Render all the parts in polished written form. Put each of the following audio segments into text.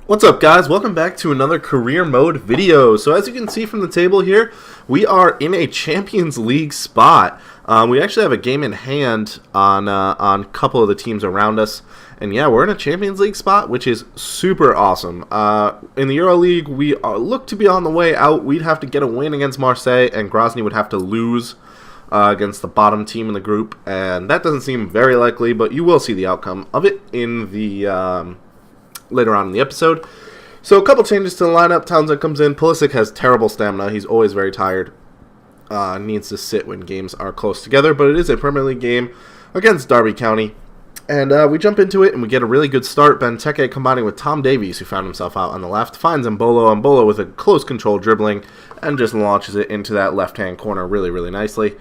What's up, guys? Welcome back to another career mode video. So as you can see from the table here, we are in a Champions League spot. We actually have a game in hand on a couple of the teams around us. And yeah, we're in a Champions League spot, which is super awesome. In the Euro League, we look to be on the way out. We'd have to get a win against Marseille, and Grozny would have to lose against the bottom team in the group. And that doesn't seem very likely, but you will see the outcome of it in the later on in the episode. So a couple changes to the lineup. Townsend comes in. Pulisic has terrible stamina. He's always very tired. Needs to sit when games are close together, but it is a Premier League game against Derby County. And we jump into it, and we get a really good start. Benteke combining with Tom Davies, who found himself out on the left, finds Mbolo. Mbolo with a close control dribbling, and just launches it into that left-hand corner really, really nicely.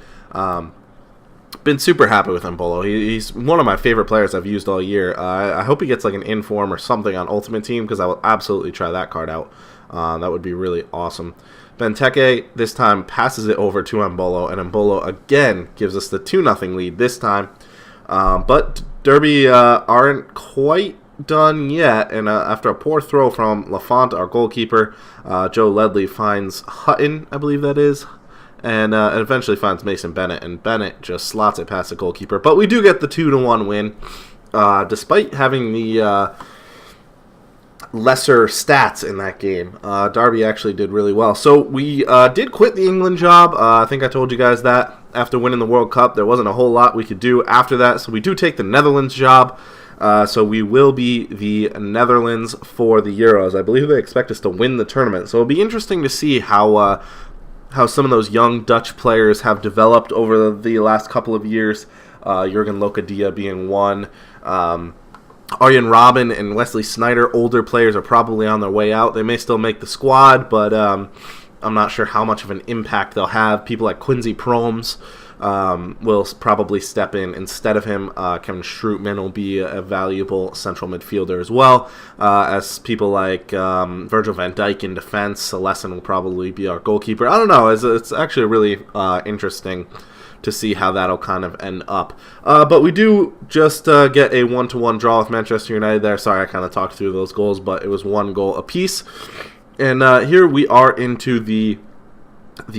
Been super happy with Mbolo. He's one of my favorite players I've used all year. I hope he gets like an inform or something on Ultimate Team, because I will absolutely try that card out. That would be really awesome. Benteke this time passes it over to Mbolo, and Mbolo again gives us the 2-0 lead this time. But Derby aren't quite done yet, and after a poor throw from Lafont, our goalkeeper, Joe Ledley finds Hutton, I believe that is, and eventually finds Mason Bennett, and Bennett just slots it past the goalkeeper. But we do get the 2-1 win, despite having the lesser stats in that game. Derby actually did really well. So we did quit the England job. I think I told you guys that. After winning the World Cup, there wasn't a whole lot we could do after that. So we do take the Netherlands job. So we will be the Netherlands for the Euros. I believe they expect us to win the tournament. So it'll be interesting to see how some of those young Dutch players have developed over the last couple of years. Jurgen Locadia being one. Arjen Robben and Wesley Sneijder, older players, are probably on their way out. They may still make the squad, but I'm not sure how much of an impact they'll have. People like Quincy Promes will probably step in instead of him. Kevin Strootman will be a valuable central midfielder as well, as people like Virgil van Dijk in defense. Celestin will probably be our goalkeeper. I don't know. It's actually really interesting to see how that'll kind of end up. But we do just get a 1-1 draw with Manchester United there. Sorry, I kind of talked through those goals, but it was 1 goal apiece. And here we are into the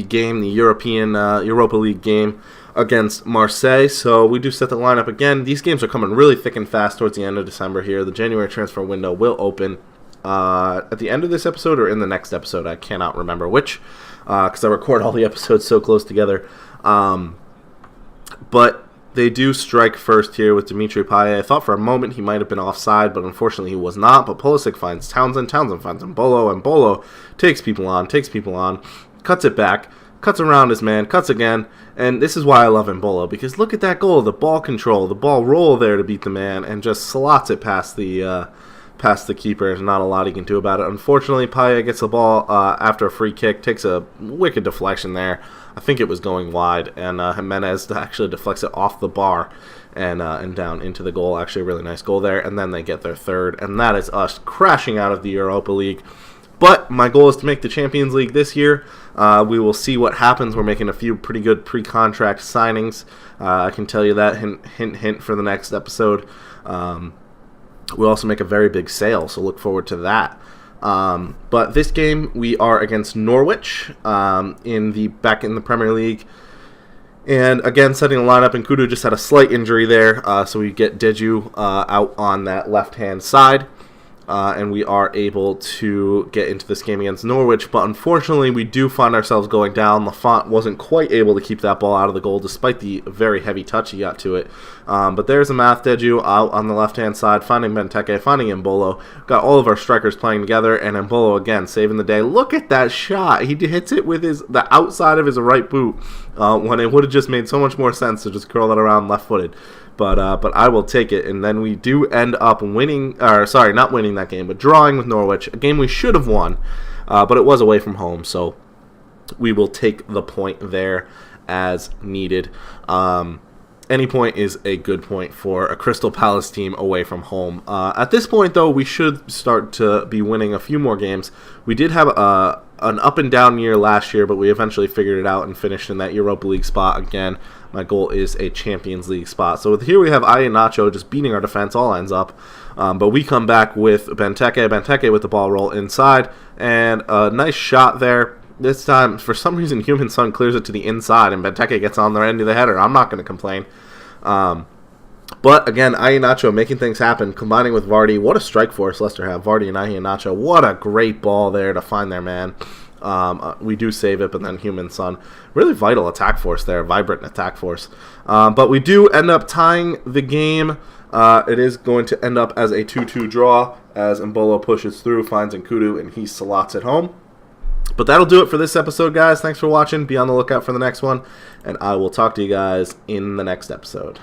game, the Europa League game against Marseille. So we do set the lineup again. These games are coming really thick and fast towards the end of December here. The January transfer window will open at the end of this episode or in the next episode. I cannot remember which, because I record all the episodes so close together. But they do strike first here with Dimitri Payet. I thought for a moment he might have been offside, but unfortunately he was not. But Pulisic finds Townsend. Townsend finds Mbolo. And Mbolo takes people on, cuts it back, cuts around his man, cuts again. And this is why I love Mbolo, because look at that goal. The ball control, the ball roll there to beat the man, and just slots it past the keeper. There's not a lot he can do about it. Unfortunately, Payet gets the ball after a free kick, takes a wicked deflection there. I think it was going wide, and Jimenez actually deflects it off the bar and down into the goal. Actually, a really nice goal there, and then they get their third, and that is us crashing out of the Europa League. But my goal is to make the Champions League this year. We will see what happens. We're making a few pretty good pre-contract signings. I can tell you that, hint for the next episode. We'll also make a very big sale, so look forward to that. But this game, we are against Norwich back in the Premier League. And again, setting the lineup, and Kudu just had a slight injury there, so we get Deju out on that left-hand side. And we are able to get into this game against Norwich, but unfortunately we do find ourselves going down. Lafont wasn't quite able to keep that ball out of the goal despite the very heavy touch he got to it. But there's a Math Deju out on the left-hand side, finding Benteke, finding Mbolo. Got all of our strikers playing together, and Mbolo again saving the day. Look at that shot. He hits it with the outside of his right boot when it would have just made so much more sense to just curl it around left-footed. But I will take it, and then we do end up not winning that game, but drawing with Norwich, a game we should have won, but it was away from home, so we will take the point there as needed. Any point is a good point for a Crystal Palace team away from home. At this point, though, we should start to be winning a few more games. We did have an up and down year last year, but we eventually figured it out and finished in that Europa League spot again. My goal is a Champions League spot. So here we have Iheanacho just beating our defense, all ends up. But we come back with Benteke with the ball roll inside, and a nice shot there. This time, for some reason, Human Son clears it to the inside, and Benteke gets on the end of the header. I'm not going to complain. But again, Iheanacho making things happen, combining with Vardy. What a strike force Leicester have. Vardy and Iheanacho. What a great ball there to find their man. We do save it, but then Human Son. Really vital attack force there. Vibrant attack force. But we do end up tying the game. It is going to end up as a 2-2 draw as Mbolo pushes through, finds Nkudu, and he slots it home. But that'll do it for this episode, guys. Thanks for watching. Be on the lookout for the next one, and I will talk to you guys in the next episode.